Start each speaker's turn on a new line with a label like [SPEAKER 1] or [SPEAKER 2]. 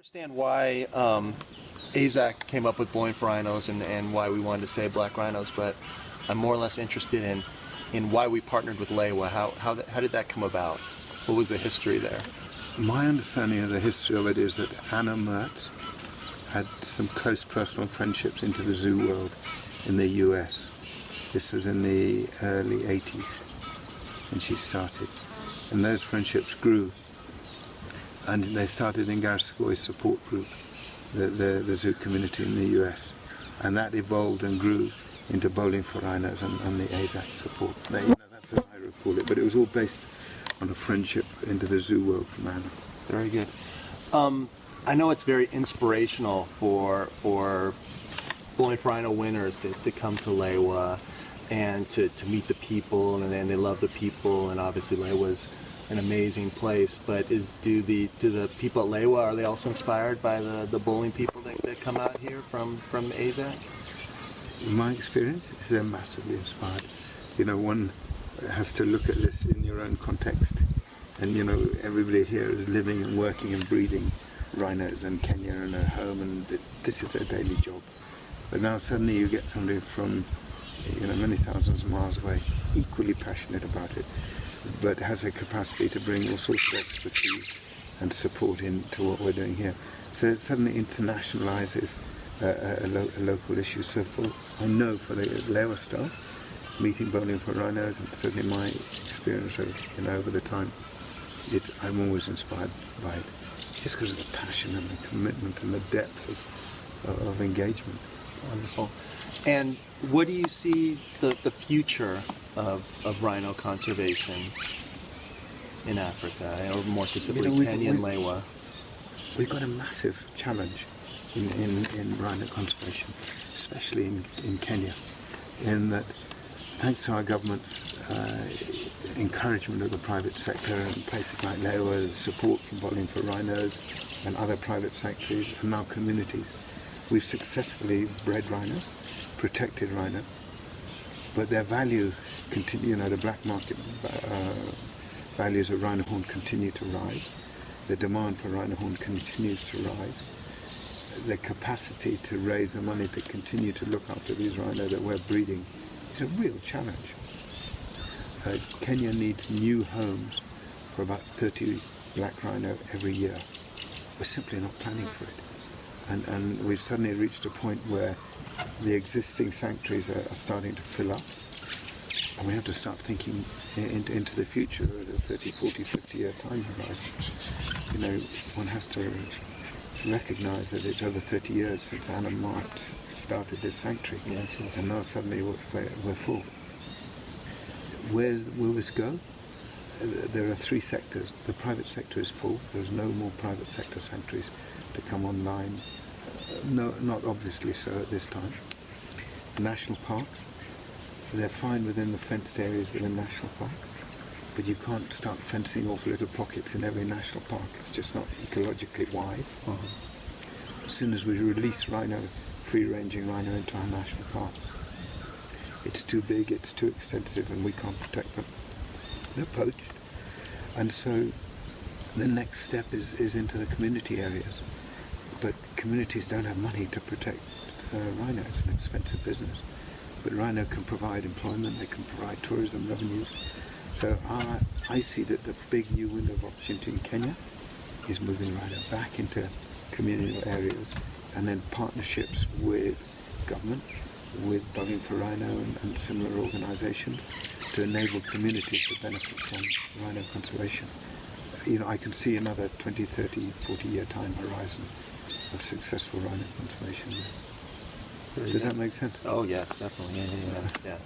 [SPEAKER 1] Understand why AZAC came up with Bowling for Rhinos and why we wanted to save black rhinos, but I'm more or less interested in why we partnered with Lewa. How did that come about? What was the history there?
[SPEAKER 2] My understanding of the history of it is that Anna Mertz had some close personal friendships into the zoo world in the US. This was in the early 80s when she started. And those friendships grew. And they started in Garriscoy's support group, the zoo community in the US. And that evolved and grew into Bowling for Rhinos and the AZAC support. That's how I recall it, but it was all based on a friendship into the zoo world from Anna.
[SPEAKER 1] Very good. I know it's very inspirational for Bowling for Rhino winners to come to Lewa and to meet the people, and then they love the people, and obviously Lewa's an amazing place, but do the people at Lewa, are they also inspired by the bowling people that come out here from AZAC?
[SPEAKER 2] My experience is they're massively inspired. One has to look at this in your own context. And everybody here is living and working and breeding rhinos in Kenya in their home, and this is their daily job. But now suddenly you get somebody from many thousands of miles away, equally passionate about it, but has the capacity to bring all sorts of expertise and support into what we're doing here. So it suddenly internationalizes a local issue. So I know for the Lewa staff, meeting Bowling for Rhinos, and certainly my experience over the time, I'm always inspired by it, just because of the passion and the commitment and the depth of engagement.
[SPEAKER 1] Wonderful. And what do you see the future of rhino conservation in Africa, or more specifically Kenya and Lewa?
[SPEAKER 2] We've got a massive challenge in rhino conservation, especially in Kenya, in that thanks to our government's encouragement of the private sector and places like Lewa, support from Bowling for Rhinos and other private sanctuaries and now communities, we've successfully bred rhino, protected rhino, but their value continue. The black market values of rhino horn continue to rise. The demand for rhino horn continues to rise. The capacity to raise the money to continue to look after these rhino that we're breeding is a real challenge. Kenya needs new homes for about 30 black rhino every year. We're simply not planning for it. And we've suddenly reached a point where the existing sanctuaries are starting to fill up. And we have to start thinking into the future, the 30, 40, 50-year time horizon. One has to recognize that it's over 30 years since Anna Martz started this sanctuary.
[SPEAKER 1] Yes.
[SPEAKER 2] And now suddenly we're full. Where will this go? There are three sectors. The private sector is full. There's no more private sector sanctuaries to come online. No, not obviously so at this time. National parks, they're fine within the fenced areas within national parks, but you can't start fencing off little pockets in every national park. It's just not ecologically wise. As soon as we release free-ranging rhino into our national parks, it's too big, it's too extensive, and we can't protect them. They're poached. And so the next step is into the community areas. But communities don't have money to protect rhino. It's an expensive business. But rhino can provide employment, they can provide tourism revenues. So I see that the big new window of opportunity in Kenya is moving rhino back into communal areas, and then partnerships with government, with Bowling for Rhino and similar organizations to enable communities to benefit from rhino conservation. I can see another 20, 30, 40-year time horizon of successful rhino conservation. Does that make sense?
[SPEAKER 1] Oh yes, definitely. Yeah.